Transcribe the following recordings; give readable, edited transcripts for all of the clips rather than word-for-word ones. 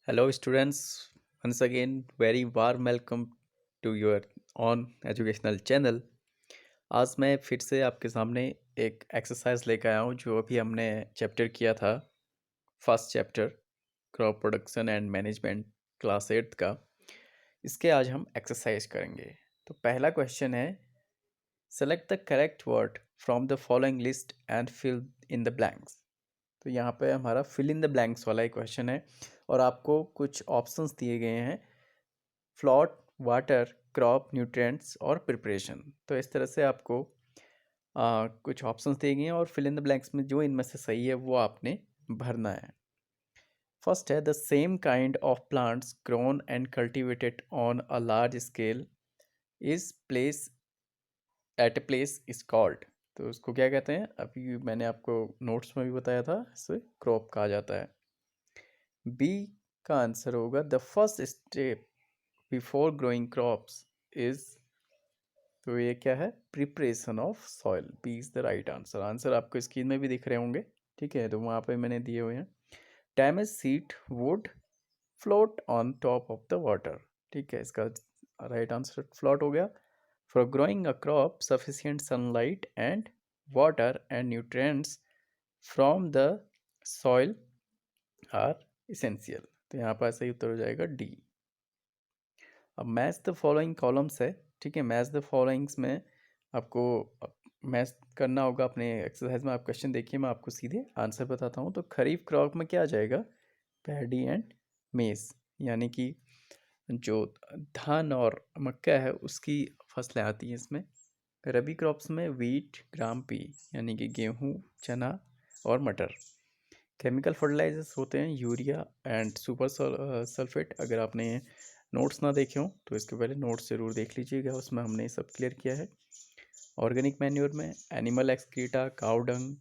Hello, students. Once again, very warm welcome to your on educational channel. आज मैं फिर से आपके सामने एक एक्सरसाइज लेकर आया हूँ जो अभी हमने चैप्टर किया था, first chapter crop production and management class 8 का। इसके आज हम एक्सरसाइज करेंगे। तो पहला क्वेश्चन है, select the correct word from the following list and fill in the blanks. तो यहाँ पे हमारा फिल इन द ब्लैंक्स वाला एक क्वेश्चन है और आपको कुछ ऑप्शंस दिए गए हैं, फ्लॉट, वाटर, क्रॉप, न्यूट्रिएंट्स और प्रिपरेशन। तो इस तरह से आपको कुछ ऑप्शंस दिए गए हैं और फिल इन द ब्लैंक्स में जो इनमें से सही है वो आपने भरना है। फर्स्ट है, the same kind of plants grown and cultivated on a large scale is place at a place is called. तो उसको क्या कहते हैं, अभी मैंने आपको नोट्स में भी बताया था, इसे क्रॉप कहा जाता है। बी का आंसर होगा, the first step before growing crops is, तो ये क्या है, preparation of soil. B is the right answer. Answer आपको स्क्रीन में भी दिख रहे होंगे, ठीक है, तो वहाँ पे मैंने दिए हुए हैं। Damage seed would float on top of the water, ठीक है, इसका राइट आंसर फ्लोट हो गया। For growing a crop sufficient sunlight and water and nutrients from the soil are essential. तो यहाँ पर सही उत्तर हो जाएगा डी। अब मैच द फॉलोइंग कॉलम्स है, ठीक है, मैच द फॉलोइंग्स में आपको मैच करना होगा अपने एक्सरसाइज में। आप क्वेश्चन देखिए, मैं आपको सीधे आंसर बताता हूँ। तो खरीफ क्रॉप में क्या आ जाएगा, पैडी एंड मेज, यानी कि जो धान और मक्का है उसकी फसलें आती हैं इसमें। रबी क्रॉप्स में वीट, ग्राम पी, यानी कि गेहूँ, चना और मटर। केमिकल फर्टिलाइजर्स होते हैं यूरिया एंड सुपर सल्फेट। अगर आपने नोट्स ना देखे हों तो इसके पहले नोट्स ज़रूर देख लीजिएगा, उसमें हमने ये सब क्लियर किया है। ऑर्गेनिक मैन्योर में animal excreta, cow dung,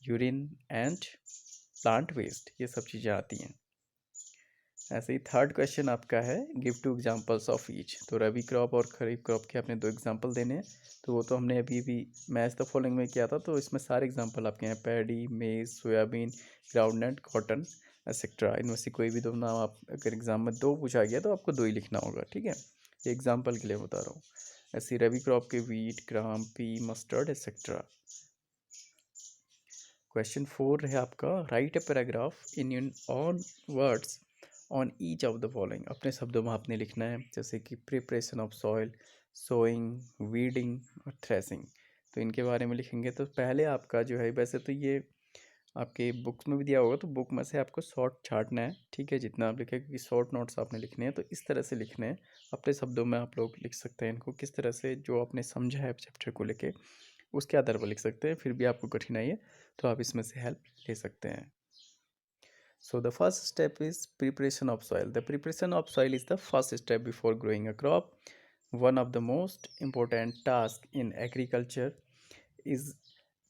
urine and plant waste, ये सब चीज़ें आती हैं। ऐसे ही थर्ड क्वेश्चन आपका है, give to examples of each. तो रबी क्रॉप और खरीफ क्रॉप के आपने दो एग्जांपल देने हैं। तो वो तो हमने अभी भी मैच द फॉलोइंग में किया था, तो इसमें सारे एग्जांपल आपके हैं, पैडी, मेज, सोयाबीन, ग्राउंडनट, कॉटन एक्सेट्रा। इनमें से कोई भी दो नाम, आप अगर एग्जाम में दो पूछा गया तो आपको दो ही लिखना होगा, ठीक है, ये एग्जाम्पल के लिए बता रहा हूँ। ऐसे रबी क्रॉप के wheat, gram, pea, mustard etcetera. Question 4 है आपका, write a paragraph in your own words on each of the following. अपने शब्दों में आपने लिखना है, जैसे कि preparation of soil, sowing, weeding और थ्रेसिंग। तो इनके बारे में लिखेंगे। तो पहले आपका जो है, वैसे तो ये आपके बुक्स में भी दिया होगा, तो बुक में से आपको शॉर्ट छाटना है, ठीक है, जितना आप लिखें, क्योंकि शॉर्ट नोट्स आपने लिखने हैं तो इस तरह से लिखने हैं। अपने शब्दों में आप लोग लिख सकते हैं इनको, किस तरह से जो आपने समझा है चैप्टर को लेके उसके आधार पर लिख सकते हैं। फिर भी आपको कठिनाई है तो आप इसमें से हेल्प ले सकते हैं। So the first step is preparation of soil. The preparation of soil is the first step before growing a crop. One of the most important tasks in agriculture is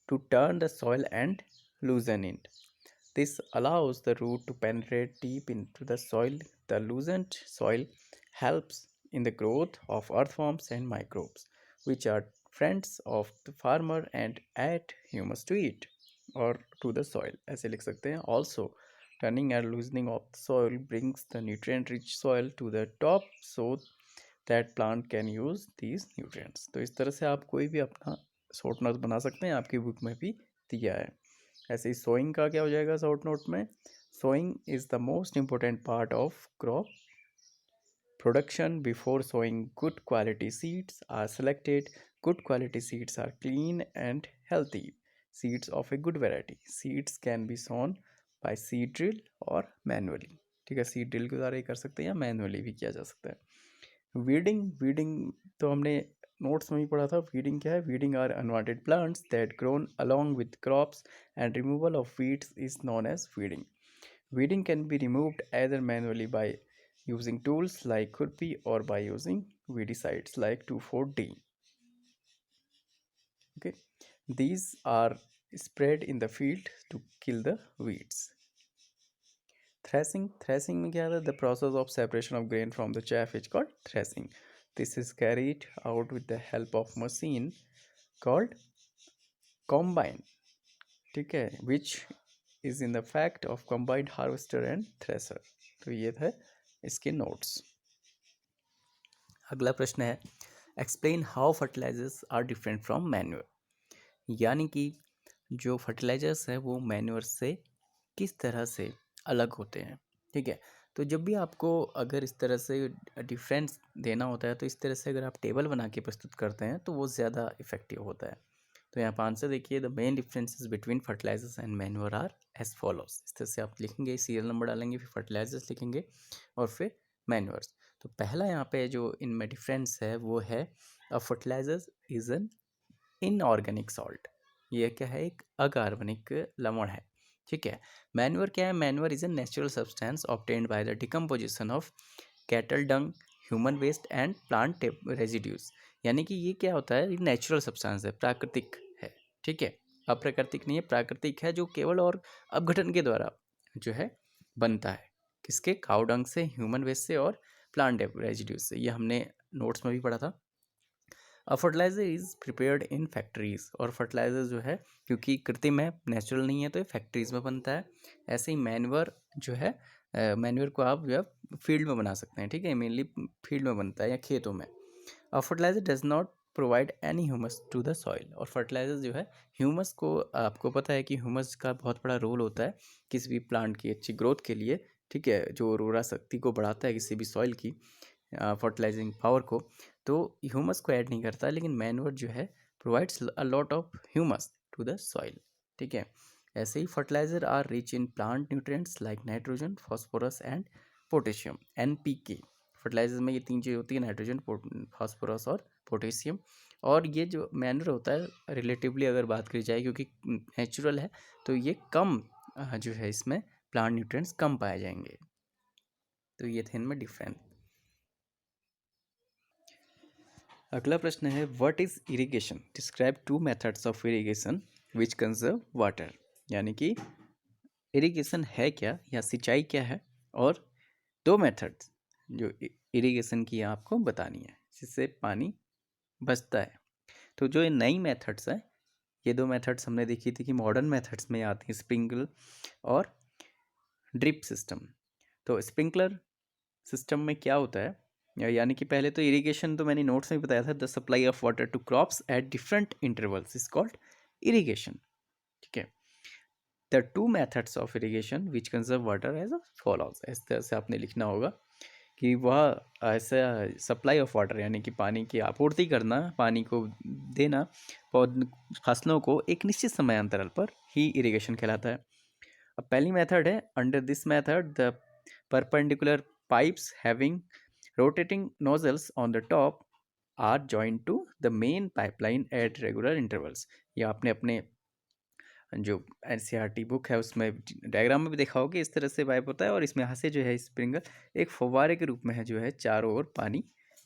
to turn the soil and loosen it. This allows the root to penetrate deep into the soil. The loosened soil helps in the growth of earthworms and microbes, which are friends of the farmer and add humus to it or to the soil. ऐसे लिख सकते हैं। Also, turning and loosening of the soil brings the nutrient-rich soil to the top so that plant can use these nutrients. तो इस तरह से आप कोई भी अपना शॉर्ट नोट बना सकते हैं, आपकी बुक में भी दिया है। ऐसे ही सोइंग का क्या हो जाएगा शॉर्ट नोट में, sowing is the most important part of crop production. Before sowing, good quality seeds are selected. Good quality seeds are clean and healthy seeds of a good variety. Seeds can be sown by seed drill or manually, ठीक है, seed drill के द्वारा ही कर सकते हैं या manually भी किया जा सकता है। वीडिंग, वीडिंग तो हमने नोट्स में भी पढ़ा था। वीडिंग क्या है, weeding are unwanted plants that grown along with crops and removal of weeds is known as weeding. Weeding can be removed either manually by using tools like khurpi or by using weedicides like 2,4-D. Okay, these are spread in the field to kill the weeds. Threshing में क्या है, the process of separation of grain from the chaff is called threshing. This is carried out with the help of machine called combine, ठीक है, which is in the fact of combined harvester and thresher. तो ये था इसके notes. अगला प्रश्न है explain how fertilizers are different from manure, यानी कि जो फर्टिलाइजर्स है वो मैन्योर से किस तरह से अलग होते हैं। ठीक है, तो जब भी आपको अगर इस तरह से डिफरेंस देना होता है तो इस तरह से अगर आप टेबल बना के प्रस्तुत करते हैं तो वो ज़्यादा इफेक्टिव होता है। तो यहाँ पर आंसर देखिए, the main differences between fertilizers and manure are as follows. इस तरह से आप लिखेंगे, सीरियल नंबर डालेंगे, फिर फर्टिलाइजर्स लिखेंगे और फिर मैन्योर्स। तो पहला यहाँ पे जो इनमें डिफरेंस है वो है fertilizers is an inorganic salt. ये क्या है, एक अकार्बनिक लवण है। ठीक है, मैन्योर क्या है, manure is a natural substance obtained by the decomposition of cattle dung, human waste and plant residues. यानी कि ये क्या होता है, ये नेचुरल सब्सटेंस है, प्राकृतिक है। ठीक है, अप्राकृतिक नहीं है, प्राकृतिक है, जो केवल और अपघटन के द्वारा जो है बनता है। किसके, काउ डंग से, ह्यूमन वेस्ट से और प्लांट रेजिड्यूज से। ये हमने नोट्स में भी पढ़ा था। Fertilizer is prepared in factories, और फर्टिलाइजर जो है क्योंकि कृत्रिम है, नेचुरल नहीं है, तो ये फैक्ट्रीज में बनता है। ऐसे ही मैन्योर जो है, मैन्योर को आप जो है फील्ड में बना सकते हैं। ठीक है, मेनली फील्ड में बनता है या खेतों में। Fertilizer does not provide any humus to the soil, और फर्टिलाइजर जो है ह्यूमस को, आपको पता है कि ह्यूमस का बहुत बड़ा रोल होता है किसी भी प्लांट की अच्छी ग्रोथ के लिए। ठीक है, जो उर्वरा शक्ति को बढ़ाता है किसी भी सॉइल की, फर्टिलाइजिंग पावर को, तो ह्यूमस को ऐड नहीं करता, लेकिन मैन्योर जो है provides a lot of humus to the soil. ठीक है, ऐसे ही fertiliser are rich in plant nutrients like nitrogen, phosphorus and potassium, NPK। Fertiliser में ये तीन चीज़ होती है, नाइट्रोजन, फास्फोरस और पोटेशियम। और ये जो मैन्योर होता है रिलेटिवली अगर बात करी जाए, क्योंकि नेचुरल है, तो ये कम जो है इसमें प्लांट न्यूट्रिएंट्स कम पाए जाएंगे। तो ये थे इनमें डिफरेंस। अगला प्रश्न है what is irrigation, describe to methods of irrigation which conserve water. यानी कि इरिगेशन है क्या या सिंचाई क्या है, और दो मेथड्स जो इरिगेशन की आपको बतानी है जिससे पानी बचता है। तो जो ये नई मेथड्स हैं, ये दो मेथड्स हमने देखी थी कि मॉडर्न मेथड्स में आती हैं, स्प्रिंकलर और ड्रिप सिस्टम। तो स्प्रिंकलर सिस्टम में क्या होता है, यानी कि पहले तो इरिगेशन तो मैंने नोट्स में बताया था, the supply of water to crops at different intervals is called irrigation. ठीक है, the two methods of irrigation which conserve water as a follows. इस तरह से आपने लिखना होगा कि वह ऐसा सप्लाई ऑफ वाटर यानी कि पानी की आपूर्ति करना, पानी को देना पौध फसलों को एक निश्चित समय अंतराल पर ही इरिगेशन कहलाता है। अब पहली मेथड है, under this method the perpendicular pipes having rotating nozzles on the top are joined to the main pipeline at regular intervals। ये आपने अपने जो NCERT बुक है उसमें डायग्राम में भी देखा होगा कि इस तरह से पाइप होता है, और इसमें यहाँ से जो है स्प्रिंकलर एक फव्वारे के रूप में है, जो है चारों ओर पानी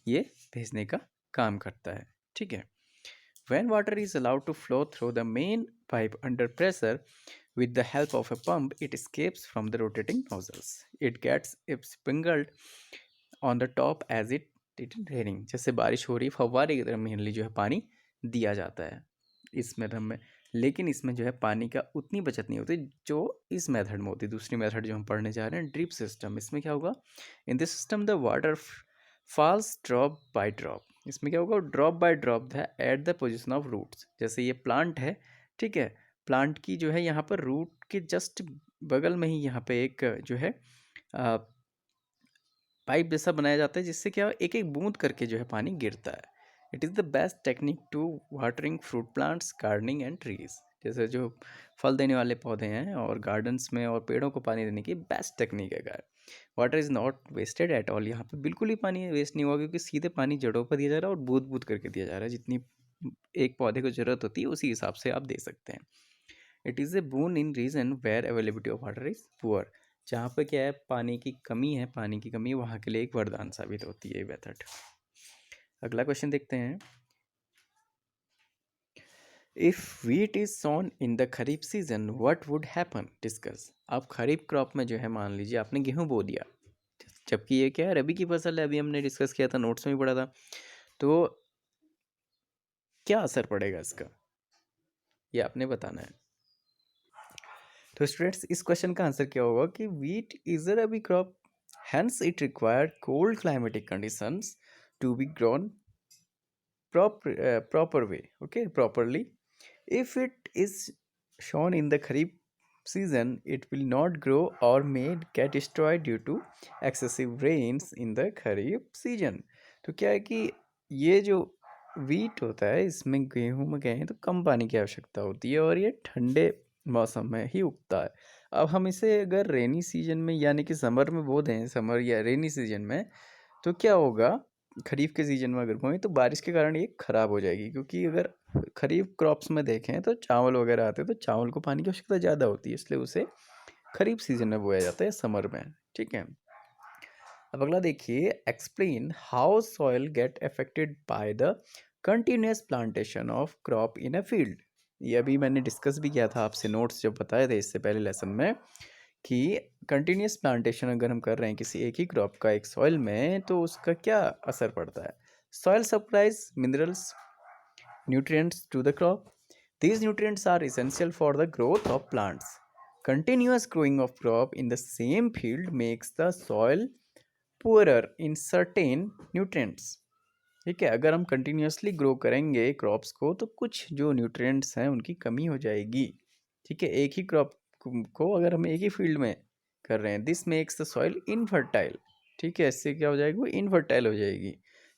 ये भेजने का काम करता है। ठीक है, when water is allowed to flow through the main pipe under pressure with the help of a pump, it escapes from the rotating nozzles, it gets sprinkled on the top as it raining. जैसे बारिश हो रही है, फव्वारे की तरह mainly जो है पानी दिया जाता है इस मेथड में, लेकिन इसमें जो है पानी का उतनी बचत नहीं होती जो इस मेथड में होती। दूसरी मेथड जो हम पढ़ने जा रहे हैं, ड्रिप सिस्टम, इसमें क्या होगा, in this system the water falls drop by drop. इसमें क्या होगा, drop by drop the at the position of roots. जैसे ये प्लांट है, ठीक है, प्लांट की जो है यहाँ पर रूट के जस्ट बगल में ही यहाँ पे एक जो है पाइप जैसा बनाया जाता है, जिससे क्या एक एक बूंद करके जो है पानी गिरता है। It is the best technique to watering fruit plants, gardening and trees. जैसे जो फल देने वाले पौधे हैं और गार्डन्स में और पेड़ों को पानी देने की बेस्ट टेक्निक है। Water is not wasted at all. यहाँ पे बिल्कुल ही पानी वेस्ट नहीं हुआ, क्योंकि सीधे पानी जड़ों पर दिया जा रहा है और बूंद बूंद करके दिया जा रहा है। जितनी एक पौधे को ज़रूरत होती है उसी हिसाब से आप दे सकते हैं। It is a boon in region where availability of water is poor. जहाँ पर क्या है, पानी की कमी है, पानी की कमी वहाँ के लिए एक वरदान साबित होती है ये मेथड। अगला क्वेश्चन देखते हैं, if wheat is sown in the kharif season what would happen, discuss. आप खरीफ क्रॉप में जो है, मान लीजिए आपने गेहूं बो दिया, जबकि ये क्या है, रबी की फसल है, अभी हमने डिस्कस किया था, नोट्स में भी पढ़ा था। तो क्या असर पड़ेगा इसका, ये आपने बताना है। तो स्टूडेंट्स इस क्वेश्चन का आंसर क्या होगा कि wheat is a rabi crop, hence it required cold climatic conditions to be grown proper way, okay, properly. If it is shown in the kharif season, it will not grow or may get destroyed due to excessive rains in the kharif season. तो क्या है कि ये जो wheat होता है इसमें गेहूं में गए तो कम पानी की आवश्यकता होती है और ये ठंडे मौसम में ही उगता है। अब हम इसे अगर रेनी सीजन में यानी कि समर में बो दें, समर या रेनी सीजन में, तो क्या होगा, खरीफ के सीजन में अगर बोएं तो बारिश के कारण ये ख़राब हो जाएगी, क्योंकि अगर खरीफ क्रॉप्स में देखें तो चावल वगैरह आते हैं तो चावल को पानी की आवश्यकता ज़्यादा होती है, इसलिए उसे खरीफ सीजन में बोया जाता है, समर में। ठीक है, अब अगला देखिए, explain how soil get affected by the continuous plantation of crop in a field. ये अभी मैंने डिस्कस भी किया था आपसे, नोट्स जब बताए थे इससे पहले लेसन में, कि कंटिन्यूस प्लांटेशन अगर हम कर रहे हैं किसी एक ही क्रॉप का एक सॉइल में तो उसका क्या असर पड़ता है। Soil supplies minerals nutrients to the crop. These nutrients are essential for the growth of plants. Continuous growing of crop in the same field makes the soil poorer in certain nutrients. ठीक है, अगर हम continuously grow करेंगे crops को तो कुछ जो nutrients हैं उनकी कमी हो जाएगी। ठीक है, एक ही क्रॉप को अगर हम एक ही फील्ड में कर रहे हैं, this makes the soil infertile. ठीक है, इससे क्या हो जाएगी, वो इनफर्टाइल हो जाएगी,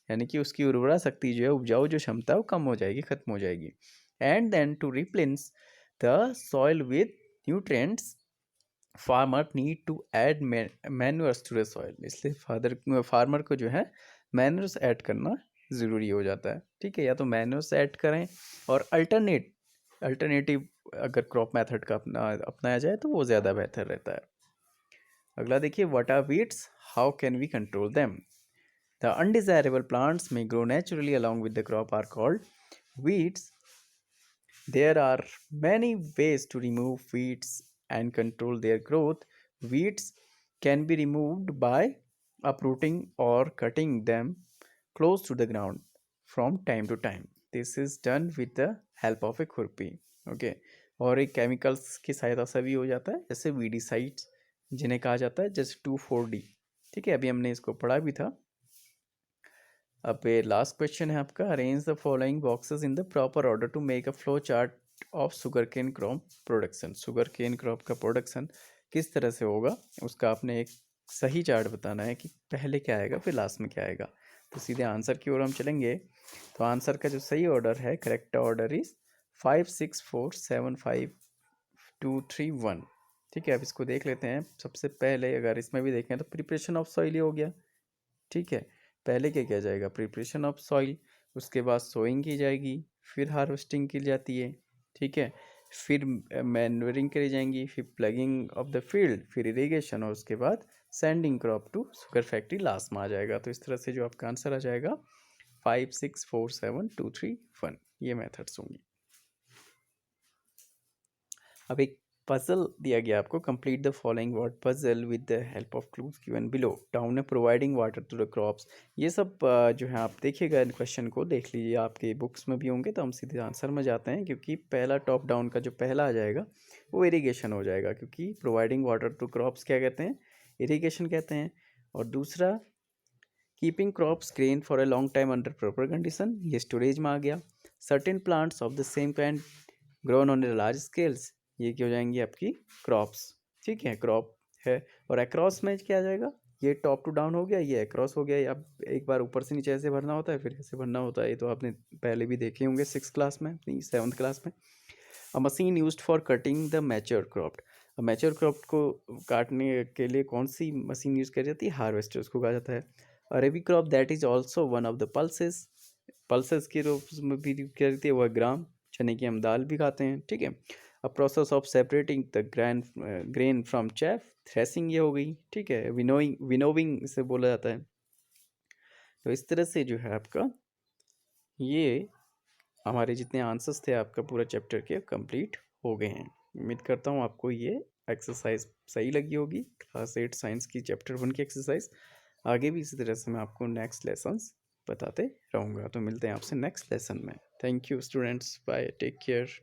यानी कि उसकी उर्वरा शक्ति जो है, उपजाऊ जो क्षमता है वो कम हो जाएगी, खत्म हो जाएगी। And then to replace the soil with nutrients farmer need to add manures to the soil. इसलिए फार्मर को जो है मैन्यूअर्स ऐड करना ज़रूरी हो जाता है। ठीक है, या तो मैन्यूअर्स ऐड करें और अल्टरनेटिव अगर क्रॉप मेथड का अपनाया जाए तो वो ज़्यादा बेहतर रहता है। अगला देखिए, what are weeds, how can we control them. The undesirable plants में grow naturally along with the crop are called weeds. There are many ways to remove weeds and control their growth. Weeds can be removed by uprooting or cutting them close to the ground from time to time. This is done with the help of a खुरपी। Okay, और एक chemicals की सहायता से भी हो जाता है, जैसे वीडीसाइड्स जिन्हें कहा जाता है, जैसे 2,4-D। ठीक है, अभी हमने इसको पढ़ा भी था। अब ये लास्ट क्वेश्चन है आपका, arrange the following boxes in the proper order to make a flow chart of sugarcane crop production. Sugarcane crop का प्रोडक्शन किस तरह से होगा उसका आपने एक सही चार्ट बताना है कि पहले क्या आएगा फिर लास्ट में क्या आएगा। तो सीधे आंसर की ओर हम चलेंगे। तो आंसर का जो सही ऑर्डर है, करेक्ट ऑर्डर इज 5 6 4 7 5 2 3 1। ठीक है, अब इसको देख लेते हैं। सबसे पहले अगर इसमें भी देखें तो प्रिपरेशन ऑफ सॉइल ही हो गया। ठीक है, पहले क्या किया जाएगा, प्रिपरेशन ऑफ सॉइल, उसके बाद सोइंग की जाएगी, फिर हार्वेस्टिंग की जाती है। ठीक है, फिर मैन्योरिंग करी जाएंगी, फिर प्लगिंग ऑफ द फील्ड, फिर इरिगेशन, और उसके बाद sending crop to sugar factory last में आ जाएगा। तो इस तरह से जो आपका आंसर आ जाएगा 5 6 4 7 2 3 1, ये मेथड्स होंगी। अब एक पजल दिया गया आपको, complete the following word puzzle with the help of clues given below. Down है providing water to the crops. ये सब जो है आप देखिएगा, इन क्वेश्चन को देख लीजिए, आपके बुक्स में भी होंगे। तो हम सीधे आंसर में जाते हैं, क्योंकि पहला टॉप डाउन का जो पहला आ जाएगा वो इरीगेशन हो जाएगा, क्योंकि प्रोवाइडिंग वाटर टू क्रॉप्स क्या कहते हैं, इरीगेशन कहते हैं। और दूसरा, keeping crops grain for a long time under proper condition, ये स्टोरेज में आ गया। Certain plants of the same kind grown on a large scales, ये क्या हो जाएंगी आपकी क्रॉप्स। ठीक है, क्रॉप है। और अक्रॉस में क्या आ जाएगा, ये टॉप टू डाउन हो गया, ये अक्रॉस हो गया। अब एक बार ऊपर से नीचे ऐसे भरना होता है, फिर ऐसे भरना होता है, ये तो आपने पहले भी देखे होंगे 6th क्लास में, अपनी 7th क्लास में। अ machine used for cutting the mature crop. Mature crop को काटने के लिए कौन सी मशीन यूज़ करी जाती है, हार्वेस्टर उसको कहा जाता है। और एवी crop that is also one of the pulses, pulses के रूप में भी क्या रहती है, वह ग्राम, चने की हम दाल भी खाते हैं। ठीक है, a process of separating the grain from chaff, threshing ये हो गई। ठीक है, विनोविंग इसे बोला जाता है। तो इस तरह से जो है आपका ये हमारे जितने आंसर्स थे आपका पूरा चैप्टर के कंप्लीट हो गए हैं। उम्मीद करता हूँ आपको ये एक्सरसाइज सही लगी होगी, क्लास 8 साइंस की चैप्टर 1 की एक्सरसाइज। आगे भी इसी तरह से मैं आपको नेक्स्ट लेसन्स बताते रहूँगा। तो मिलते हैं आपसे नेक्स्ट लेसन में। Thank you students, bye, take care.